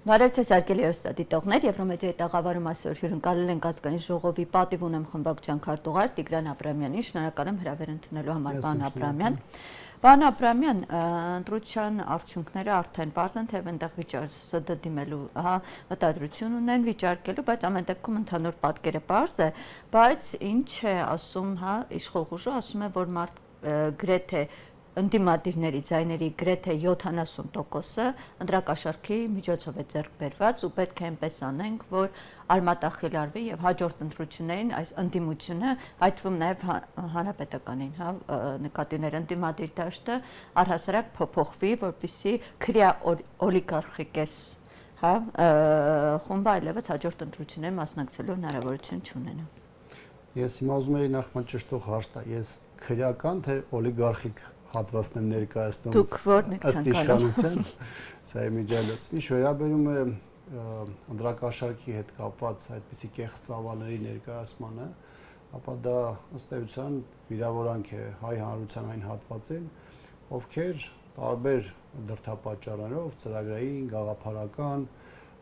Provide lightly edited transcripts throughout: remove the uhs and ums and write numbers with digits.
Բարև ձեզ արգելի դիտողներ, Եվրոմեդիայի տաղավարում այսօր հյուրընկալել ենք ազգային ժողովի պատիվ ունեմ խմբակցության քարտուղար Տիգրան Աբրամյանին, շնորհակալ եմ հրավեր ընդունելու համար, պարոն Աբրամյան։ Պարոն Աբրամյան, ընտրության արդյունքները արդեն պարզ են, թե այնտեղ ՍԴ դիմելու մտադրություն ունեն վիճարկելու, բայց ամեն դեպքում ընդհանուր պատկերը պարզ է, բայց ինչ է ասում, իշխող ուժը ասում է, որ գրեթե ընդդիմադիրների ձայների գրեթե 70%-ը ընտրակաշառքի միջոցով է ձեռք բերված ու պետք է այնպես անենք, որ արմատախիլ արվի եւ հաջորդ ընտրություններին այս ընդդիմությունը, այդ թվում նաեւ հանրապետականին, նկատիներ ընդդիմադիր դաշտը առհասարակ փոփոխվի, որպեսզի քրյա օլիգարխիկես խումբը այլևս հաջորդ ընտրություններին մասնակցելու հնարավորություն չունենա։ Ես հիմա ուզում եի նախ ճշտող հարց տալ, ես քրեական թե օլիգարխիկ հատվածներ ներկայացնում Դուք որն եք ցանկանում, սա իմիջիալոց։ Ինչ վերաբերում է ընտրակաշառքի հետ կապված այդպիսի կեղծ ծավալների ներկայացմանը, ապա դա ըստ էության վիրավորանք է հայ հանրության այն հատվածին, ովքեր տարբեր դրդապատճառներով, ծրագրային, գաղափարական,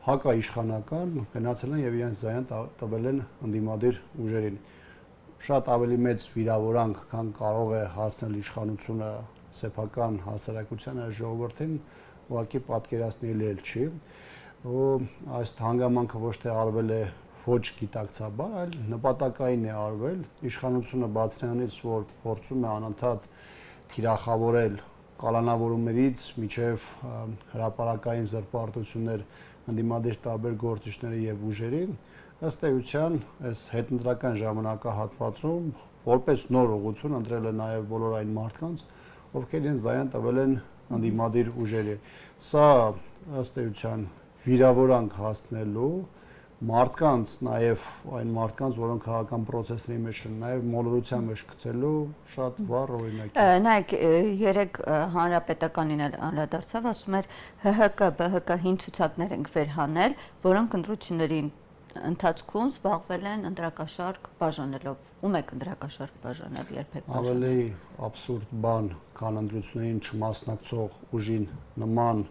հակաիշխանական գնացել են եւ իրենց զայն տվել են ընդդիմադիր ուժերին։ Շատ ավելի մեծ վիրավորանք, քան կարող է հասնել իշխանությունը սեփական հասարակությանը ժողովրդին, ուղղակի պատկերացնելի չի։ Ու այս հանգամանքը ոչ թե արվել է ոչ գիտակցաբար, այլ նպատակային է արվել իշխանությունը բացրանից, որ փորձում է անընդհատ թիրախավորել կալանավորումներից մինչև հրապարակային զրպարտություններ ընդդիմադիր տարբեր գործիչների եւ ուժերի, ըստ էության այս հետընտրական ժամանակահատվածում որպես նոր ուղղություն ընտրել է նաեւ բոլոր այն մարդկանց, ովքեր իրենց զայն տվել են ընդդիմադիր ուժերի։ Սա ըստ էության վիրավորանք հասնելու մարդկանց, նաեւ այն մարդկանց, որոնք քաղաքական process-ների մեջ են, նաեւ մոլորության մեջ գցելու շատ վառ օրինակ է։ Նայեք, երեք հանրապետականին էլ անդրադարձավ, ասում էր ՀՀԿ, ԲՀԿ հին ցուցակներ ենք վերհանել, որոնք ընտրությունների ընթացքում զբաղվել են ընտրակաշառք բաժանելով։ Ում եք ընտրակաշառք բաժանել, երբեք բաժանել։ Ավելի абսուրդ բան, քան ընտրություններին չմասնակցող ուժին նման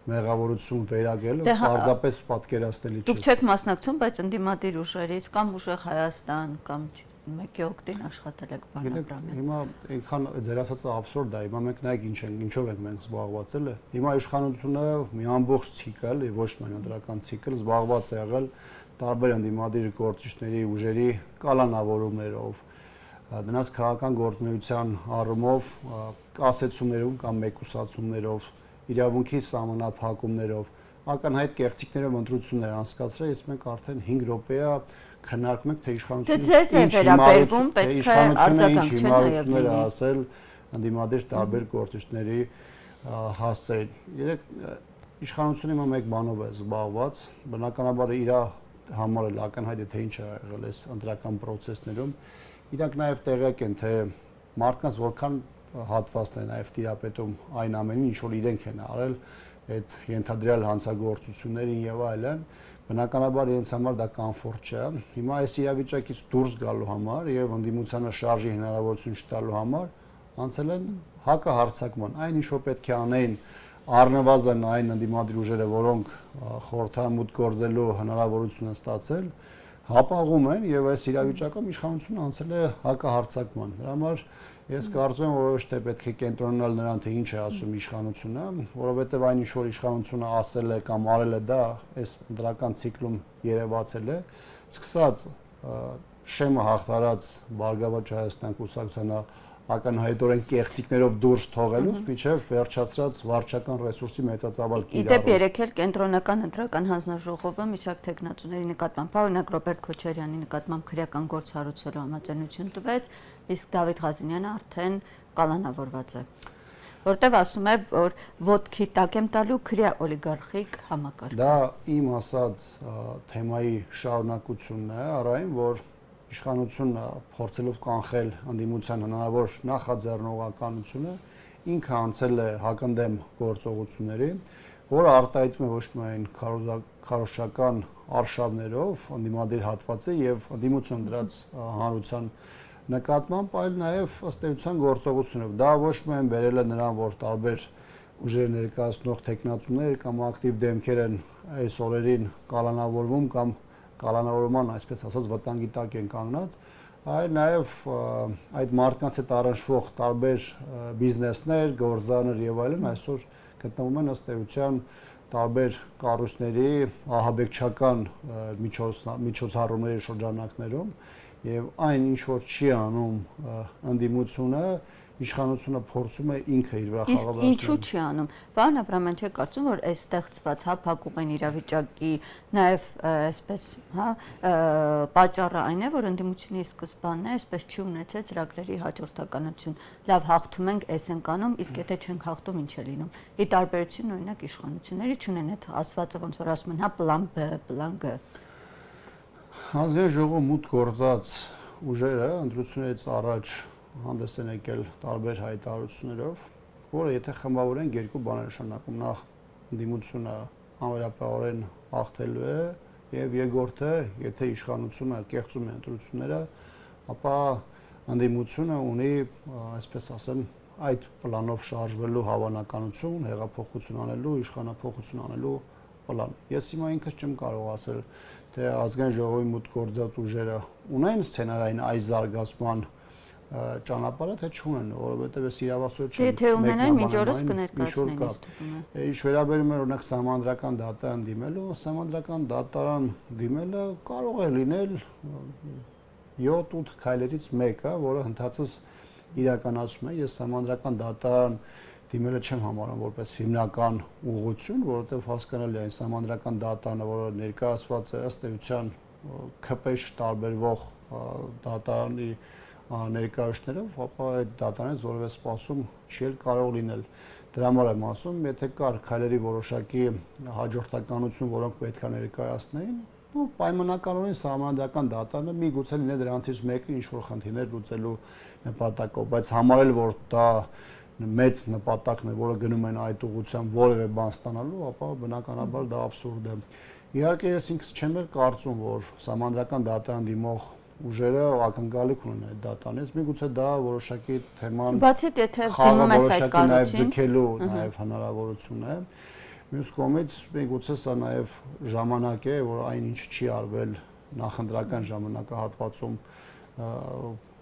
մեղավորություն վերագրելը պարզապես պատկերացնելի չէ։ Դուք չեք մասնակցում, բայց ընդդիմադիր ուժերից կամ Ուժեղ Հայաստան կամ մեկի օգտին աշխատել եք, պարոն Աբրամյան։ Հիմա այնքան ձեր ասածը абսուրդ է, հիմա մենք նայեք ինչով ենք մենք զբաղված էլ։ Հիմա իշխանությունը մի ամբողջ ցիկլ, ոչ միայն ընտրական ցիկլ, զբաղված է եղել տարբեր ընդդիմադիր գործիչների ուժերի կալանավորումներով, դրանց քաղաքական գործունեության առումով կասեցումներով կամ մեկուսացումներով, իրավունքի սահմանափակումներով, ակնհայտ կեղծիքներով ընտրություններ անցկացրել, իսկ մենք արդեն 5 րոպեա քննարկում ենք, թե իշխանությունը ասել ընդդիմադիր տարբեր գործիչների հասցեին։ Երեք իշխանությունը հիմա մեկ բանով է զբաղված, բնականաբար իր համար էլ ակնհայտ է, թե ինչ է եղել այս ընտրական process-ներում։ Իրանք նաև տեղյակ են, թե մարդկանց որքան հատվածն է նաև տիրապետում այն ամենին, ինչ որ իրենք են արել այդ ենթադրյալ հանցագործություններին եւ այլն, բնականաբար իրենց համար դա կոմֆորտ չէ։ Հիմա այս իրավիճակից դուրս գալու համար եւ ընդդիմությանը շարժի հնարավորություն չտալու համար անցել են հակահարձակման։ Այն ինչ որ պետք է անեին առնվազն այն ընդդիմադիր ուժերը, որոնք խորհրդամուտ գործելու հնարավորություն են ստացել, հապաղում են եւ այս իրավիճակում իշխանությունը անցել է հակահարձակման։ Դրա համար ես կարծում եմ, որ ոչ թե պետք է կենտրոնանալ նրան, թե ինչ է ասում իշխանությունը, որովհետեւ այն ինչ որ իշխանությունը ասել է կամ արել է, դա այս դրական ցիկլում երևացել է, սկսած շեմը հաղթարած Բարգավաճ Հայաստան կուսակցությանը ակնհայտորեն կեղծիքներով դուրս թողելուց մինչև վերջացած վարչական ռեսուրսի մեծածավալ կիրառում։ Իդեպ երեք էլ կենտրոնական ընտրական հանձնաժողովը մի շարք թեկնածուների նկատմամբ, օրինակ Ռոբերտ Քոչարյանի նկատմամբ քրեական գործ հարուցելու համաձայնություն տվեց, իսկ Դավիթ Ղազինյանը արդեն կալանավորված է, որտեղ ասում է, որ ոտքի տակ եմ տալու քրյա օլիգարխիկ համակարգ։ Դա իմ ասած թեմայի շարունակությունն է, առայն որ իշխանությունը փորձելով կանխել ընդդիմության հնարավոր նախաձեռնողականությունը ինքը անցել է հակընդդեմ գործողությունների, որը արտահայտվում է ոչ միայն քարոզչական արշավներով ընդդիմադիր հատվածը եւ ընդդիմություն դրած հանրության նկատմամբ, այլ նաեւ ըստ էության գործողություններով։ Դա ոչ միայն բերել է նրան, որ տարբեր ուժեր ներկայացնող տեխնացուներ կամ ակտիվ դեմքեր են այս օրերին կալանավորվում կամ կալանավորման, այսպես ասած, վտանգի տակ են կանգնած, այլ նաև այդ մարդկանց հետ առնչվող տարբեր բիզնեսներ, գործարաններ եւ այլն այսօր գտնվում են ըստ էության տարբեր կառույցների ահաբեկչական միջոցառումների շրջանակներում եւ այն ինչ որ չի անում ընդդիմությունը իշխանությունը փորձում է ինքը իր վրա խաղաղացնել։ Իսկ ինչու չի անում։ Պարոն Աբրամյան, չէ՞ կարծում, որ այս ստեղծված փակուղային իրավիճակի նաև այսպես, պատճառը այն է, որ ընդդիմությունի սկզբանն է, այսպես չի ունեցել ծրագրերի հաջորդականություն։ Լավ, հաղթում ենք, էս ենք անում, իսկ եթե չենք հաղթում, ինչ է լինում։ Ի տարբերություն օրինակ իշխանությունների չունեն այդ ասվածը, ոնց որ ասում են, հա, պլան B, պլան G։ Ազգային ժողովում մուտք գործած ուժերը ընտրությունից առաջ հանդես են եկել տարբեր հայտարարություններով, որը եթե խմբավորեն երկու բաներ նշանակում, նախ ընդդիմությունը անվերապահորեն հաղթելու է եւ երկրորդը, եթե իշխանությունը կեղծում է ընտրությունները, ապա ընդդիմությունը ունի, այսպես ասեմ, այդ պլանով շարժվելու հավանականություն, հեղափոխություն անելու, իշխանափոխություն անելու պլան։ Ես հիմա ինքս չեմ կարող ասել, թե ազգային ժողովի մուտք գործած ուժերը ունեն սցենարային այս զարգացման ճանապարհը թե չունեն, որովհետև այս իրավասու չեն։ Եթե ունենան մինչ օրս կներկայացնեն իստուգումը։ Ինչ վերաբերում է օրինակ սահմանադրական դատարան դիմելու, սահմանադրական դատարան դիմելը կարող է լինել 7-8 քայլերից մեկը, որը հնդածս իրականացում է։ Ես սահմանադրական դատարան դիմելը չեմ համարում որպես հիմնական ուղղություն, որովհետև հասկանալի է այն սահմանադրական դատարանը, որը ներկայացված է ըստ էության ԿՊՇ տարբերվող դատարանի ներկայացներով, ապա այդ դատարանից որևէ սպասում չի կարող լինել։ Դրա համար եմ ասում, եթե կար քայլերի որոշակի հաջորդականություն, որոնք պետք է ներկայացնեին, ու պայմանականորեն սահմանադրական դատարանը միգուցե լինի դրանցից մեկը ինչ որ խնդիրներ լուծելու նպատակով, բայց համարել որ դա մեծ նպատակն է, որը գնում են այդ ուղղությամբ որևէ բան ստանալու, ապա բնականաբար դա աբսուրդ է։ Իհարկե ես ինքս չեմ կարծում, որ սահմանադրական դատարան դիմող ուժերը ակնկալիք ունեն այդ դատարանից, միգուցե դա որոշակի թեման բացի եթե դիմում ես այդ կառույցին, ձգելու նաև հնարավորություն է։ Մյուս կողմից միգուցե սա նաև ժամանակ է, որ այնինչ չի արվել նախընտրական ժամանակահատվածում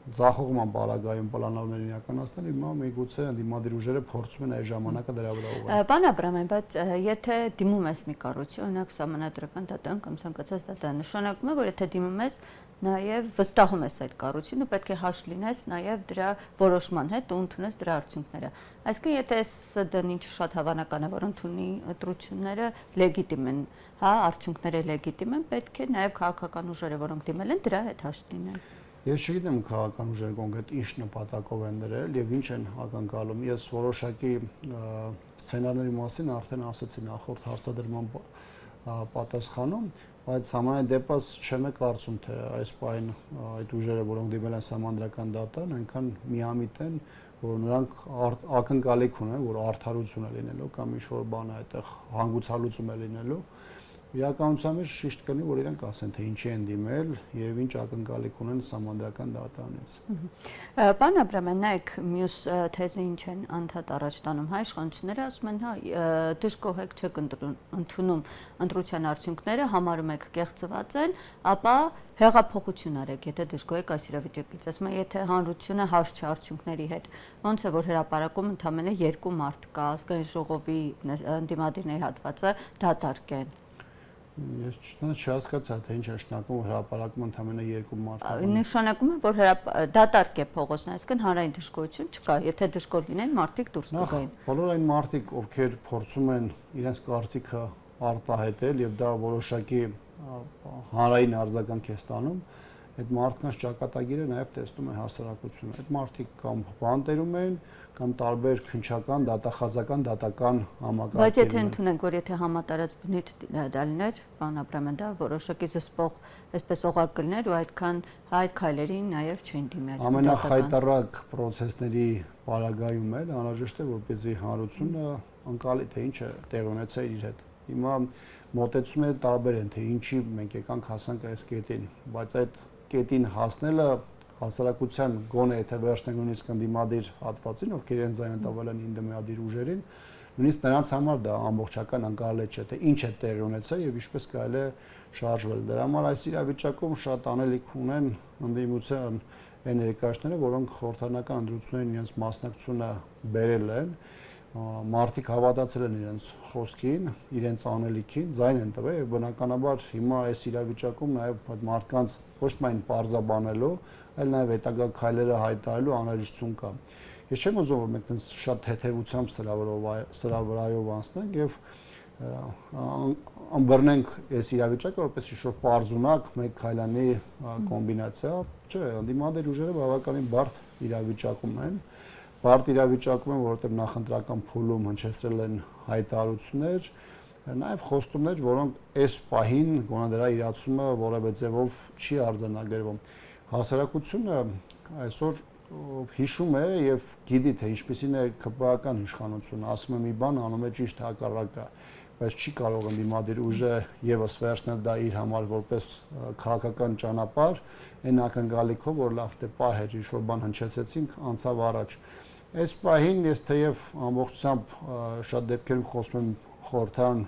ձախողման պարագայում պլանավորներ իրականացնել, հիմա միգուցե ընդդիմադիր ուժերը փորձում են այդ ժամանակը դրա վրա ուղղել։ Պարոն Աբրամյան, բայց եթե դիմում ես մի կառույցի, օրինակ սահմանադրական դատարան կամ ցանկացած դատարան, նշանակում է, որ եթե դիմում ես, նաև վստահում ես այդ կառույցին ու պետք է հաշ լինես նաև դրա որոշման հետ ու ընդունես դրա արդյունքները։ Այսինքն եթե ՍԴ-ն ինչ շատ հավանական է, որ ընդունի ընտրությունները լեգիտիմ են, հա, արդյունքները լեգիտիմ են, պետք է նաև քաղաքական ուժերը, որոնք դիմել են, դրա հետ հաշ լինեն։ Ես չգիտեմ քաղաքական ուժերը կոնկրետ ինչ նպատակով են դրել եւ ինչ են ակնկալում։ Ես որոշակի սցենարների մասին արդեն ասացի նախորդ հարցադրման պատասխանում, բայց համայն դեպս չեմ կարծում, թե այս պայն այդ ուժերը, որոնք դիմել են սահմանադրական դատարան, այնքան միամիտ են, որ նրանք ակնկալիք ունեն, որ արդարություն է լինելու կամ ինչ-որ բան է այդտեղ հանգուցալուծում է լինելու։ Իրականության մեջ շիշտ կլինի, որ իրենք ասեն, թե ինչի են դիմել եւ ինչ ակնկալիք ունեն սահմանադրական դատարանից։ Պարոն Աբրամյան, նայեք մյուս թեզը ինչ են անդադ առաջ տանում, հայ իշխանությունները ասում են, հա, դժգոհ եք չեք ընդունում ընտրության արդյունքները, համարում եք կեղծված են, ապա հեղափոխություն արեք, եթե դժգոհ եք այս իրավիճակից։ Ասում են, եթե հանրությունը հաշ չի արդյունքների հետ, ոնց է որ հրապարակում ընդամենը 2 մարդ կա, ազգային ժողովի ընդդիմադիրների հատվածը դատարկեն։ Ես չհասկացա, թե ինչ է նշանակում հրապարակում ընդամենը 2 մարդ։ Նշանակում է, որ դատարկ է փողոցն, այսինքն հանրային դժգոհություն չկա, եթե դժգոհ լինեն, մարդիկ դուրս կգային։ Բոլոր այն մարդիկ, ովքեր փորձում են իրենց կարծիքը արտահայտել եւ դա որոշակի հանրային արձագանք է ստանում, այդ մարդկանց ճակատագիրը նաև տեսնում է հասարակությունը։ Այդ մարդիկ կամ բանտերում են, կամ տարբեր քննչական, դատախազական, դատական համակարգեր։ Բայց եթե ընդունենք, որ եթե համատարած բնույթ դա լիներ, պարոն Աբրամյան, դա որոշակի զսպող, այսպես օղակ կլիներ ու այդքան այդ քայլերին նաև չեն դիմի։ Ամենախայտառակ process-ների պարագայում էլ անհրաժեշտ է, որպեսզի հանրությունը անկալի թե ինչ է տեղի ունեցել իր հետ։ Հիմա մոտեցումները տարբեր են, թե ինչի մենք եկանք հասանք այս կետին, բայց այդ կետին հասնելը հասարակության գոնե եթե վերջնենք նույնիսկ ընդդիմադիր հատվածին, ովքեր իրենց ձայնը տվել են ընդդիմադիր ուժերին, նույնիսկ նրանց համար դա ամբողջական անկարելի չէ, թե ինչ է տեղի ունեցել եւ ինչպես կարելի է շարժվել։ Դրա համար այս իրավիճակում շատ անելիք ունեն ընդդիմության այն ներկայացները, որոնք խորհրդարանական ընտրություններին իրենց մասնակցությունը բերել են, մարդիկ հավատացել են իրենց խոսքին, իրենց անելիքին, ձայն են տվել եւ բնականաբար հիմա այս իրավիճակում նաեւ այդ մարդկանց ոչ միայն պարզաբանելու, այլ նաեւ հետագա քայլերը հայտարարելու անհրաժեշտություն կա։ Ես չեմ ուզում որ մենք այնպես շատ թեթևությամբ սրա վրայով անցնենք եւ ամբռնենք այս իրավիճակը որպես ինչ-որ պարզունակ մեկ քայլանի կոմբինացիա, չէ, ընդդիմադիր ուժերը բավականին բարդ իրավիճակում են։ Բարդ իրավիճակում են, որովհետև նախընտրական փուլում հնչեցրել են հայտարարություններ, նաև խոստումներ, որոնք այս պահին գոնե դրա իրացումը որևէ ձևով չի արձանագրվում։ Հասարակությունը այսօր հիշում է եւ գիտի թե ինչպեսին է ԿՊԱ-ական իշխանությունը, ասում է մի բան, անում է ճիշտ հակառակը, բայց չի կարող ընդդիմադիր ուժը եւս վերցնել դա իր համար որպես քաղաքական ճանապարհ, այն ակնկալիքով, որ լավ թե պահեր ինչ-որ բան հնչեցեցինք, անցավ առաջ։ Այս պահին ես թեև ամբողջությամբ շատ դեպքերում խոսում եմ խորհրդան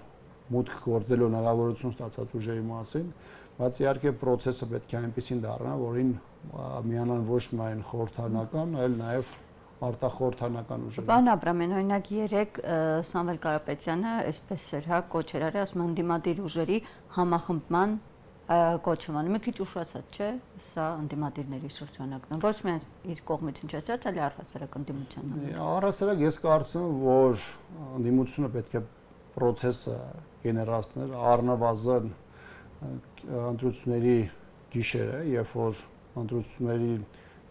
մուտք գործելու հնարավորություն ստացած ուժերի մասին, բայց իհարկե process-ը պետք է այնպեսին դառնա, որին միանան ոչ միայն խորհրդարանական, այլ նաև արտախորհրդարանական ուժերը։ Պարոն Աբրամյան, օրինակ 3 Սամվել Կարապետյանը այսպես էր, հա, կոչեր արել, ասում ընդդիմադիր ուժերի համախմբման կոչման։ Մի քիչ ուշացած չէ, սա ընդդիմադիրների շրջանակն է։ Ոչ միայն իր կողմից հնչեցրած, այլ առհասարակ ընդդիմության համար։ Առհասարակ ես կարծում եմ, որ ընդդիմությունը պետք է process-ը գեներացնել առնվազն ընտրությունների գիշերը, երբ որ ընտրությունների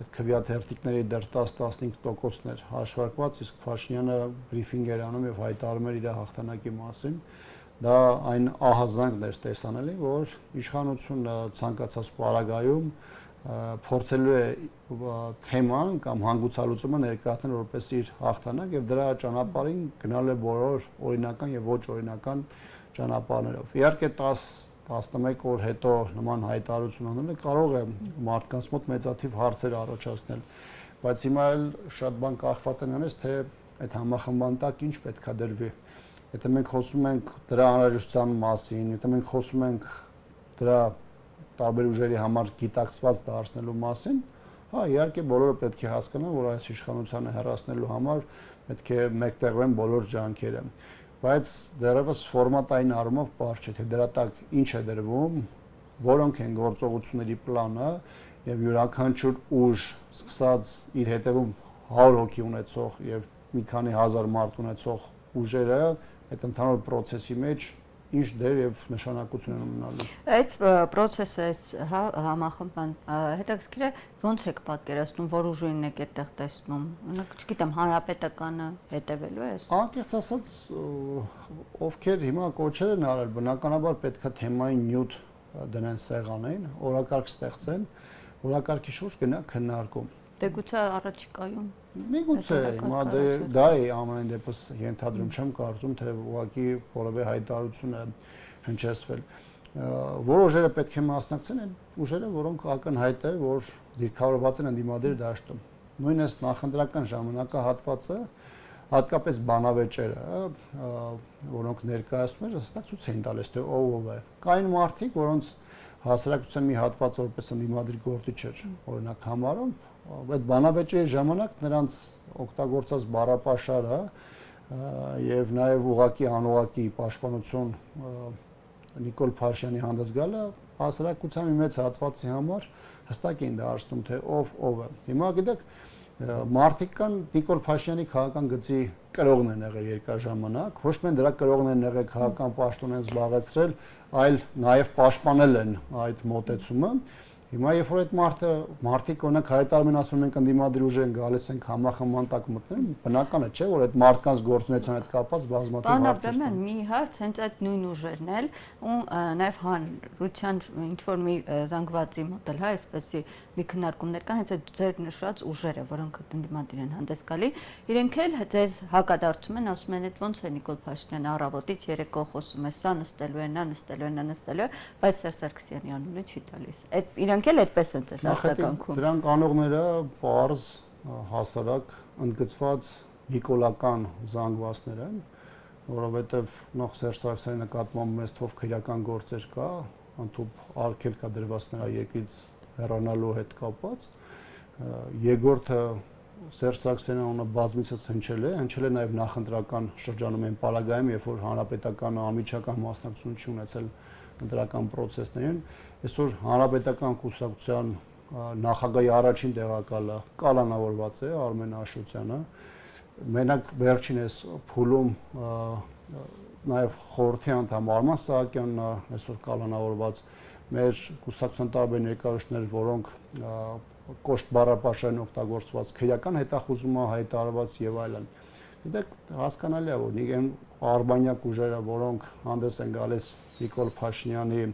այդ քվեաթերթիկների դեռ 10-15%-ն էր հաշվարկված, իսկ Փաշինյանը բրիֆինգ էր անում եւ հայտարարում էր իր հաղթանակի մասին։ Դա այն ահազանգն էր տեսանելի, որ իշխանությունը ցանկացած պարագայում փորձելու է թեման կամ հանգուցալուծումը ներկայացնել որպես իր հաղթանակ եւ դրա ճանապարհին գնալ է բոլոր օրինական եւ ոչ օրինական ճանապարհներով։ Իհարկե 10-11 օր հետո նման հայտարարություն անելը կարող է մարդկանց մոտ մեծաթիվ հարցեր առաջացնել, բայց հիմա էլ շատ բան կախված է նրանից, թե այդ համախմբման տակ ինչ պետքա դրվի։ Եթե մենք խոսում ենք դրա անհրաժեշտության մասին, եթե մենք խոսում ենք դրա տարբեր ուժերի համար գիտակցված դարձնելու մասին, հա, իհարկե բոլորը պետք է հասկանան, որ այս իշխանությանը հեռացնելու համար պետք է մեկտեղվեն բոլոր ջանքերը։ Բայց դեռևս ֆորմատային առումով բարձ չէ, թե դրա տակ ինչ է դրվում, որոնք են գործողությունների պլանը եւ յուրաքանչյուր ուժ սկսած իր հետևում 100 հոգի ունեցող եւ մի քանի հազար մարդ ունեցող ուժերը այդ ընդհանուր process-ի մեջ ինչ դեր եւ նշանակություն են ունենալու։ Այդ process-ը, հա, համախմբման հետաքրքիր է, ոնց եք պատկերացնում, որ ուժերին եք այդտեղ տեսնում։ Օրինակ, չգիտեմ, հանրապետականը հետևելու է։ Անկեղծ ասած, ովքեր հիմա կոչեր են արել, բնականաբար պետքա թեմային նյութ դնեն սեղանին, օրակարգ ստեղծեն, օրակարգի շուրջ գնա քննարկում։ Դե գուցե առաջիկայում։ Միգուցե հիմա դա է ամեն դեպս ենթադրում չեմ կարծում, թե ուղղակի որևէ հայտարարություն է հնչեցվել։ Որ ուժերը պետք է մասնակցեն, այն ուժերը, որոնք ակնհայտ է, որ դիրքավորված են ընդդիմադիր դաշտում։ Նույնիսկ նախընտրական ժամանակահատվածը, հատկապես բանավեճերը, որոնք ներկայացնում են, հստակ ցույց են տալիս, թե ով է։ Կային մարդիկ, որոնց հասարակության մի հատվածը որպես ընդդիմադիր գործիչ էր, օրինակ համարում, այդ բանավեճերի ժամանակ նրանց օգտագործած բառապաշարը եւ նաեւ ուղակի անուղակի պաշտպանություն Նիկոլ Փաշինյանի հանդես գալը հասարակության մի մեծ հատվածի համար հստակ էին դարձնում, թե ով է։ Հիմա գիտեք, մարդիկ կան Նիկոլ Փաշինյանի քաղաքական գծի կրողն են եղել երկար ժամանակ, ոչ միայն դրա կրողն են եղել քաղաքական պաշտոն են զբաղեցրել, այլ նաեւ պաշտպանել են այդ մոտեցումը։ Հիմա երբ որ այդ մարդիկ օրինակ հայտարարում են, ասում են ընդդիմադիր ուժեր են գալիս են համախմբման տակ մտնել, բնական է, չէ, որ այդ մարդկանց գործունեության հետ կապված բազմաթիվ հարցեր կան։ Մի հարց, հենց այդ նույն ուժերն էլ ու նաև հանրության ինչ որ մի զանգվածի մոտ էլ, հա, այսպեսի մի քննարկումներ կան, հենց այդ ձեր նշած ուժերը, որոնք ընդդիմադիր են հանդես գալի, իրենք էլ ձեզ հակադարձում են, ասում են, այդ ոնց է Նիկոլ Փաշինյանը առավոտից երեկո խոսում է, սա նստելու է, նա նստելու է, նա նստելու է, բայց Սերժ Սարգսյանի անունը չի տալիս։ Այդ իրենք էլ այդպես են ձեզ արտականգում։ Դրանք անողները բարձ հասարակ ընդգծված նիկոլական զանգվածներ են, որովհետև նախ Սերժ Սարգսյանի նկատմամբ մեծ թվով քրեական գործեր կա, ընդհանուր արգելք կա դրված նրա երկրից հեռանալու հետ կապված։ Երկրորդը Սերժ Սարգսյանը ունը բազմիցս հնչել է նաև նախընտրական շրջանում են պարագայում, երբ որ հանրապետական անմիջական մասնակցություն չի ունեցել ընտրական process-ներին, այսօր հանրապետական կուսակցության նախագահի առաջին տեղակալը կալանավորված է Արմեն Աշոտյանը։ Մենակ վերջինս փուլում նաև խորհրդի անդամ Արման Սահակյանն է այսօր կալանավորված, մեր կուսակցության տարբեր ներկայացուցիչներ, որոնք կոշտ բառապաշարն օգտագործված, քրեական հետախուզումը հայտարարված եւ այլն։ Գիտեք, հասկանալի է, որ նույն արբանյակ ուժերը, որոնք հանդես են գալիս Նիկոլ Փաշինյանի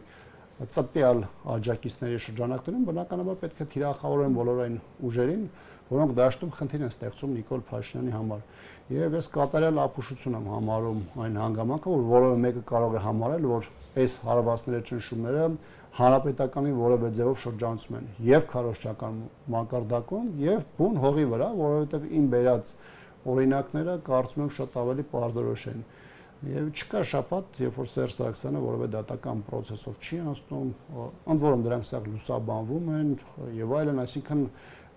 ծտյալ աջակիցների շրջանակներում, բնականաբար պետք է թիրախավորեն բոլոր այն ուժերին, որոնք դաշտում խնդիր են ստեղծում Նիկոլ Փաշինյանի համար։ Եվ ես կատարյալ ապուշություն եմ համարում այն հանգամանքը, որ որևէ մեկը կարող է համարել, որ այս հարվածների ճնշումները հանրապետականի որևէ ձևով շրջանցում են եւ քարոզչական մակարդակում եւ բուն հողի վրա, որովհետեւ իմ բերած օրինակները կարծում եմ շատ ավելի պարզորոշ են։ Եվ չկա շաբաթ, երբ որ Սերժ Սարգսյանը որևէ դատական process-ով չի անցնում, ընդ որում դրանք սա լուսաբանվում են եւ այլն, այսինքն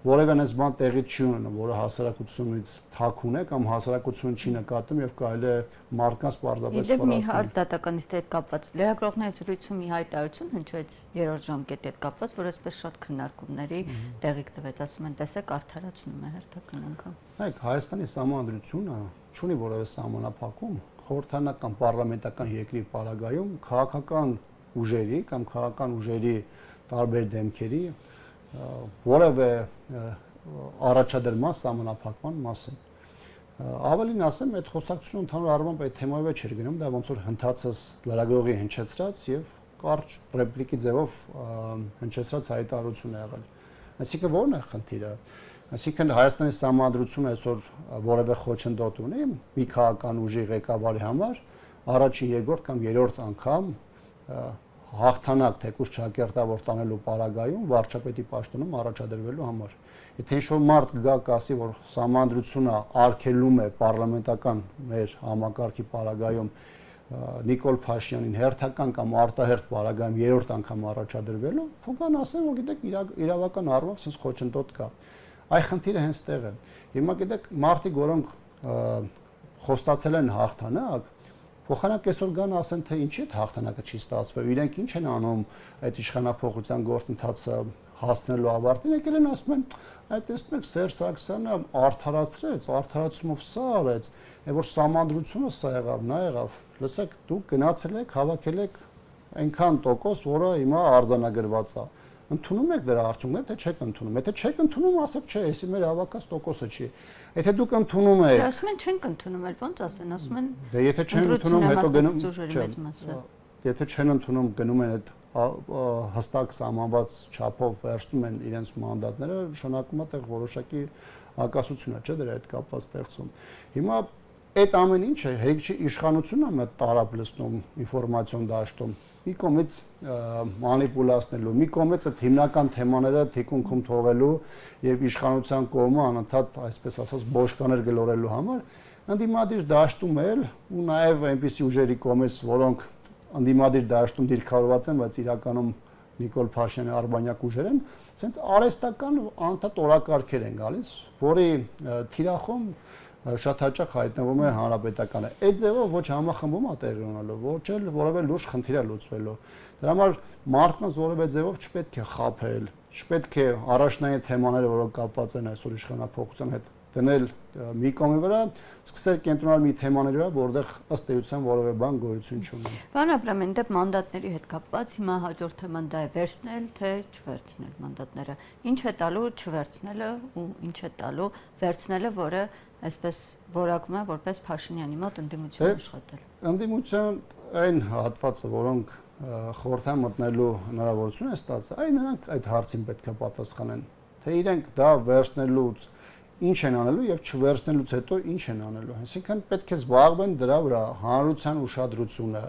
որևէ այնպես բան տեղի չի ունենում, որը հասարակությունից թաքուն է կամ հասարակությունը չի նկատում եւ կարելի է մարդկանց պարզապես ֆորացնել։ Մի հարց դատականիստի հետ կապված լրագրողների զրույցում մի հայտարարություն հնչեց 3-րդ ժամկետի հետ կապված, որ այսպես շատ քննարկումների տեղիք տվեց, ասում են, տեսեք, արդարացնում է հերթական անգամ։ Այո, Հայաստանի սահմանադրությունը չունի որևէ սահմանափակում խորհրդանական պարլամենտական երկրի պարագայում քաղաքական ուժերի կամ քաղաքական ուժերի տարբեր դեմքերի որևէ առաջադրման սահմանափակման մասին։ Ավելին ասեմ, այդ խոսակցությունը ընդհանուր առմամբ այդ թեմայով չէր գնում, դա ոնց որ հնդածս լրագրողի հնչեցրած եւ կարճ ռեպլիկի ձևով հնչեցրած հայտարարություն է եղել։ Այսինքն ո՞րն է խնդիրը։ Այսինքն Հայաստանի սահմանադրությունը այսօր որևէ խոչընդոտ ունի մի քաղաքական ուժի ղեկավարի համար առաջին, երկրորդ կամ երրորդ անգամ հաղթանակ թեկուզ ճակերտավոր տանելու պարագայում վարչապետի պաշտոնում առաջադրվելու համար։ Եթե ինչ-որ մարդ գա կասի, որ սահմանադրությունը արգելում է պարլամենտական մեր համակարգի պարագայում Նիկոլ Փաշինյանին հերթական կամ արտահերթ պարագայում երրորդ անգամ առաջադրվելու, թողան ասեն, որ գիտեք իրավական առումով sense խոչընդոտ կա։ Այ խնդիրը հենց տեղ է։ Հիմա գիտեք, մարդիկ, որոնք խոստացել են հաղթանակ, փոխանակ այսօր գան ասեն, թե ինչի՞ այդ հաղթանակը չի ստացվել, իրենք ինչ են անում այդ իշխանափոխության գործընթացը հասնելու ավարտին, եկել են ասում են, այդ տեսնեք Սերժ Սարգսյանը արդարացրեց, արդարացումով սա արեց, եւ որ սահմանադրությունը սա եղավ, նա եղավ, լսեք, դուք գնացել եք, հավաքել եք այնքան տոկոս, որը հիմա արձանագրված է։ Ընդունում եք դրա արդյունքները, թե չեք ընդունում։ Եթե չեք ընդունում, ասեք, չէ, էսի մեր հավաքած տոկոսը չի։ Եթե դուք ընդունում եք, ասում են չենք ընդունում, էլ ոնց ասեն, ասում են։ Դե եթե չեն ընդունում, հետո գնում, եթե չեն ընդունում, գնում են այդ հստակ սահմանված չափով վերցնում են իրենց մանդատները, նշանակում է տեղ որոշակի հակասություն է, չէ՞, դրա հետ կապված ստեղծում։ Հիմա այդ ամեն ինչը հեգչի իշխանությունն է մեծ տարապ լցնում ինֆորմացիոն դաշտում։ Մի կողմից մանիպուլացնելու, մի կողմից այդ հիմնական թեմաները թիկունքում թողելու եւ իշխանության կողմը անընդհատ, այսպես ասած, բոշկաներ գլորելու համար ընդդիմադիր դաշտում էլ ու նաեւ այնպիսի ուժերի կողմից, որոնք ընդդիմադիր դաշտում դիրքավորված են, բայց իրականում Նիկոլ Փաշինյանի արբանյակ ուժեր են, ասենց արհեստական անընդհատ օրակարգեր են գալիս, որի թիրախում շատ հաճախ հայտնվում է հանրապետականը։ Այդ ձևով ոչ համախմբում է տեղի ունենալու, ոչ էլ որևէ լուրջ խնդիր է լուծվելու։ Դրա համար մարդկանց որևէ ձևով չպետք է խաբել, չպետք է առաջնային թեմաները, որոնք կապված են այսօր իշխանափոխության հետ, դնել մի կողմի վրա, սկսել կենտրոնալ մի թեմաների վրա, որտեղ ըստ էության որևէ բան գոյություն չունի։ Պարոն Աբրամյան, դեպ մանդատների հետ կապված հիմա հաջորդ թեման դա է վերցնել թե չվերցնել մանդատները։ Ինչ է տալու չվերցնելը ու ինչ է տալու վերցնելը, որը այսպես որակվում է որպես Փաշինյանի մոտ ընդդիմություն աշխատել։ Ընդդիմության այն հատվածը, որոնք խորհրդան մտնելու հնարավորություն են ստացել, այ նրանք այդ հարցին պետք է պատասխանեն, թե իրենք դա վերցնելուց ինչ են անելու եւ չվերցնելուց հետո ինչ են անելու։ Այսինքն պետք է զբաղվեն դրա վրա, հանրության ուշադրությունը,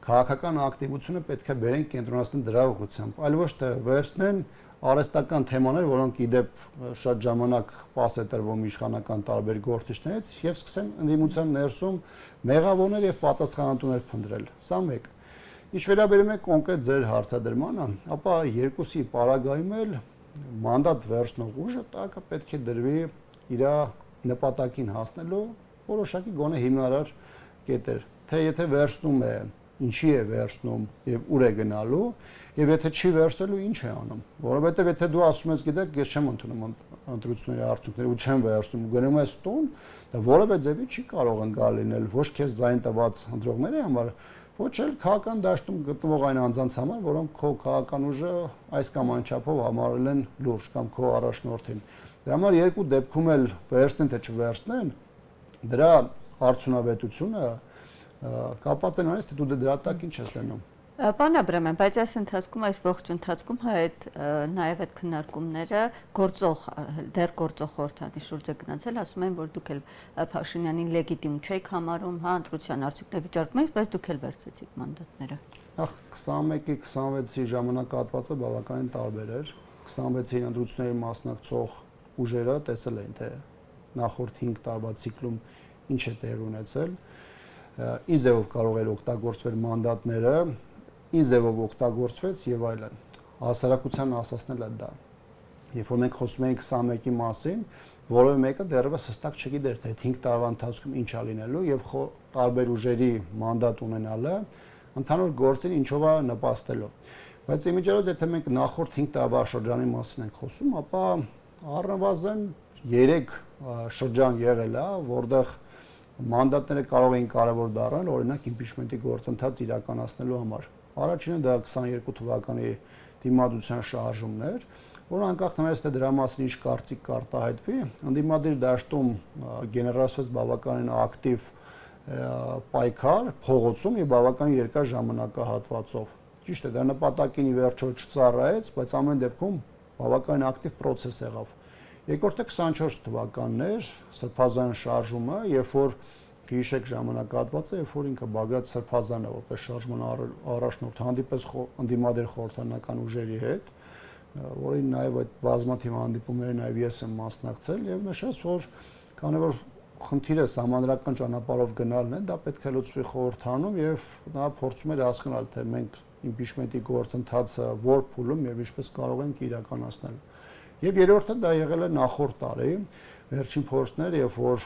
քաղաքական ակտիվությունը պետք է բերեն կենտրոնացնեն դրա ուղղությամբ, այլ ոչ թե վերցնեն, արհեստական թեմաներ, որոնք իդեպ շատ ժամանակ պաս է տրվում իշխանական տարբեր գործիչներից եւ սկսեն ընդդիմության ներսում մեղավորներ եւ պատասխանատուներ փնտրել։ Սա մեկ։ Ինչ վերաբերում է կոնկրետ ձեր հարցադրմանը, ապա երկուսի պարագայում էլ մանդատ վերցնող ուժը տակը պետք է դրվի իր նպատակին հասնելու որոշակի գոնե հիմնարար կետեր։ Թե եթե վերցնում է, ինչի է վերցնում եւ ուր է գնալու, եւ եթե չի վերցնելու, ինչ է անում։ Որովհետեւ եթե դու ասում ես, գիտեք, ես չեմ ընդունում ընտրությունների արդյունքները ու չեմ վերցնում, գնում ես տուն, դա որևէ ձևի չի կարող ընկալ լինել ոչ քեզ ձայն տված ընտրողների համար, ոչ էլ քաղաքական դաշտում գտնվող այն անձանց համար, որոնք քո քաղաքական ուժը այս կամ այն չափով համարել են լուրջ կամ քո առաջնորդին։ Դրա համար երկու դեպքում էլ վերցնեն թե չվերցնեն, դրա արդյունավետությունը կապված է նույնիսկ թե դու դրա տակ ինչ ես դնում։ Պարոն Աբրամյան, բայց այս ընթացքում, այս ողջ ընթացքում այդ նաև այդ քննարկումները դեռ գործող խորհրդանի շուրջ է գնացել, ասում են, որ դուք էլ Փաշինյանին լեգիտիմ չեք համարում, հա, ընտրության արդյունքները վիճարկում եք, բայց դուք էլ վերցրեցիք մանդատները։ Ահ, 21-ի 26-ի ժամանակահատվածը բավականին տարբեր էր։ 26-ի ընտրությունների մասնակցող ուժերը տեսել էին, թե նախորդ 5 տարվա ցիկլում ինչ է տեղի ունեցել։ Ի ձևով կարող էր օգտագործվել մանդատները, ի ձևով օգտագործվեց եւ այլն։ Հասարակության ասացնել է դա։ Երբ որ մենք խոսում ենք 21-ի մասին, որևէ մեկը դեռևս հստակ չգիտեր, թե 5 տարվա ընթացքում ինչ է լինելու եւ տարբեր ուժերի մանդատ ունենալը ընդհանուր գործին ինչով է նպաստելու։ Բայց իմիջիայլոց եթե մենք նախորդ 5 տարվա շրջանի մասին ենք խոսում, ապա առնվազն 3 շրջան եղել է, որտեղ մանդատները կարող էին կարևոր դառնալ, օրինակ իմպիչմենտի գործընթաց իրականացնելու համար։ Առաջինը դա 22 թվականի դիմադրության շարժումն էր, որը անկախ նրանից թե դրա մասին ինչ կարծիք կարտահայտվի, ընդդիմադիր դաշտում գեներացվեց բավականին ակտիվ պայքար փողոցում եւ բավականին երկար ժամանակահատվածով։ Ճիշտ է, դա նպատակին ի վերջո չծառայեց, բայց ամեն դեպքում բավականին ակտիվ process եղավ։ Երկրորդը 24 թվականն էր, Սրբազան շարժումը, երբ որ հիշեք ժամանակահատվածը, երբ որ ինքը Բագրատ Սրբազանը որպես շարժման առաջնորդ հանդիպեց ընդդիմադիր խորհրդանական ուժերի հետ, որին նաև այդ բազմաթիվ հանդիպումների նաև ես եմ մասնակցել եւ նշեց, որ քանի որ խնդիրը համանդրական ճանապարհով գնալն է, դա պետք է լուծվի խորհրդանում եւ նա փորձում էր հասկանալ, թե մենք իմպիչմենտի գործընթացը որ փուլում եւ ինչպես կարող ենք իրականացնել։ Եվ երրորդը դա եղել է նախորդ տարի, վերջին փորձները, երբ որ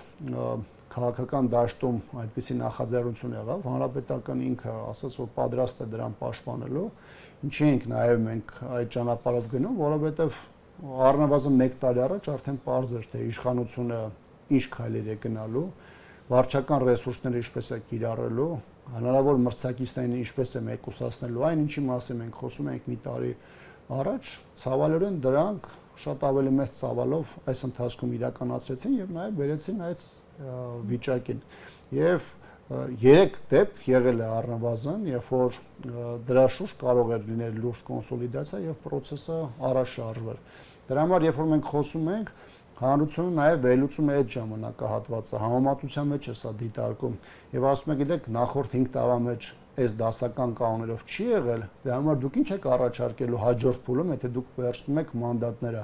քաղաքական դաշտում այդպիսի նախաձեռնություն եղավ, հանրապետական ինքը ասաց, որ պատրաստ է դրան պաշտպանելու, ինչի ենք նաև մենք այդ ճանապարհով գնում, որովհետև առնվազն 1 տարի առաջ արդեն պարզ էր, թե իշխանությունը ինչ քայլեր է գնալու, վարչական ռեսուրսները ինչպես է կիրառելու, հնարավոր մրցակիցներին ինչպես է մեկուսացնելու, այն ինչի մասին մենք խոսում ենք մի տարի առաջ, ցավալիորեն դրանք շատ ավելի մեծ ծավալով այս ընթացքում իրականացրեցին եւ նաեւ բերեցին այդ վիճակին։ Եվ 3 դեպք եղել է առնվազն, երբ որ դրա շուրջ կարող էր լինել լուրջ կոնսոլիդացիա եւ process-ը առաջ շարժվել։ Դրա համար երբ որ մենք խոսում ենք, հանրությունը նաեւ վերլուծում է այդ ժամանակահատվածը, համեմատության մեջ է սա դիտարկում եւ ասում է, գիտեք, նախորդ 5 տարվա մեջ այս դասական կանոններով չի եղել, դրա համար դուք ինչ եք առաջարկելու հաջորդ փուլում, եթե դուք վերցնում եք մանդատները։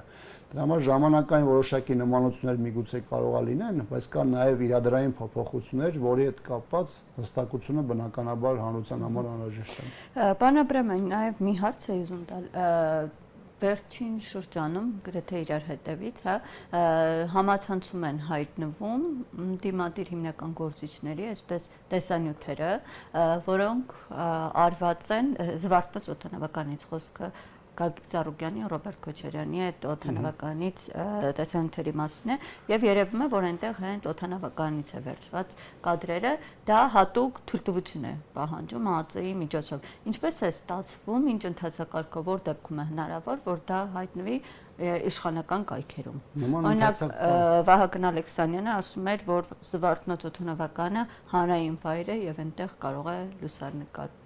Դրա համար ժամանակային որոշակի նմանություններ միգուցե կարող է լինեն, բայց կան նաև իրադրային փոփոխություններ, որի հետ կապված հստակությունը բնականաբար հանրության համար անհրաժեշտ է։ Պարոն Աբրամյան, նաև մի հարց է ուզում տալ, վերջին շրջանում գրեթե իրար հետևից, հա, համացանցում են հայտնվում դիմադիր հիմնական գործիչների, այսպես տեսանյութերը, որոնք արված են Զվարթնոց օդանավականից խոսքը Գագիկ Ծառուկյանի, Ռոբերտ Քոչարյանի այդ օդանավականից տեսանյութերի մասին է եւ երևում է, որ այնտեղ հենց օդանավականից է վերցված կադրերը, դա հատուկ թույլտվություն է պահանջում ԱԱԾ-ի միջոցով։ Ինչպես է ստացվում, ինչ ընթացակարգով, որ դեպքում է հնարավոր, որ դա հայտնվի իշխանական կայքերում։ Օրինակ Վահագն Ալեքսանյանը ասում էր, որ Զվարթնոց օդանավականը հանրային վայր է եւ այնտեղ կարող է լուսանկարվել։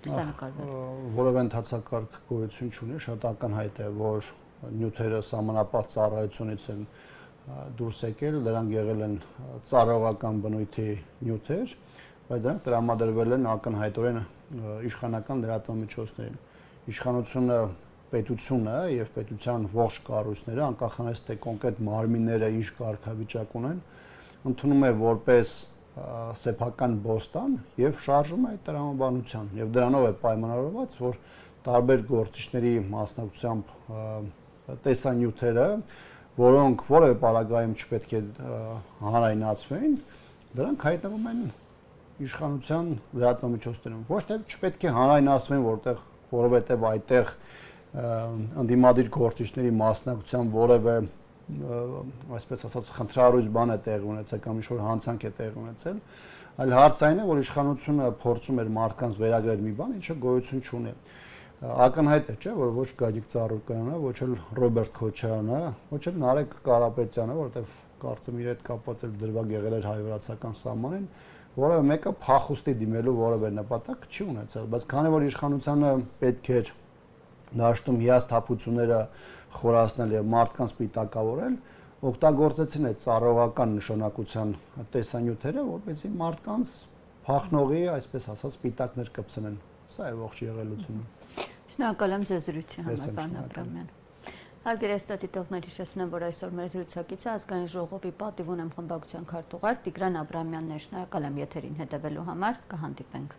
Որևէ ընթացակարգ գոյություն չունի, շատ ակնհայտ է, որ նյութերը սահմանապահ ծառայությունից են դուրս եկել, դրանք եղել են ծառայողական բնույթի նյութեր, բայց դրանք տրամադրվել են ակնհայտորեն իշխանական լրատվամիջոցներին։ Իշխանությունը պետությունը եւ պետության ողջ կառույցները, անկախ նրանից թե կոնկրետ մարմինները ինչ կարգավիճակ ունեն, ընդունում է որպես սեփական բոստան եւ շարժում է այդ տրամաբանության եւ դրանով է պայմանավորված, որ տարբեր գործիչների մասնակցությամբ տեսանյութերը, որոնք որևէ պարագայում չպետք է հանրայնացվեն, դրանք հայտնվում են իշխանության լրատվամիջոցներում։ Ոչ թե չպետք է հանրայնացվեն, որովհետև այդտեղ ընդդիմադիր գործիչների մասնակցությամբ որևէ այսպես ասած խնդրահարույց բան է տեղի ունեցել կամ ինչ-որ հանցանք է տեղի ունեցել, այլ հարցը այն է, որ իշխանությունը փորձում էր մարդկանց վերագրել մի բան, ինչը գոյություն չունի։ Ակնհայտ է, չէ՞, որ ոչ Գագիկ Ծառուկյանը, ոչ էլ Ռոբերտ Քոչարյանը, ոչ էլ Նարեկ Կարապետյանը, որովհետև կարծում իր հետ կապված էլ դրվագ եղել էր հայ-վրացական սահմանին, որևէ մեկը փախուստի դիմելու որևէ նպատակ չի ունեցել, բայց քանի որ իշխանությանը պետք էր դաշտում հիասթափությունները խորացնել եւ մարդկանց պիտակավորել, օգտագործեցին այդ ծառայողական նշանակության տեսանյութերը, որպեսզի մարդկանց փախնողի, այսպես ասած, պիտակներ կպցնեն։ Սա է ողջ եղելությունը։ Շնորհակալ եմ ձեզ զրույցի համար, պարոն Աբրամյան։ Հարգելի ստատիտողներ, հիշեցնեմ, որ այսօր մեր զրուցակիցը ազգային ժողովի պատիվ ունեմ խմբակցության քարտուղար Տիգրան Աբրամյանն է։ Շնորհակալ եմ եթերին հետևելու համար, կհանդիպենք։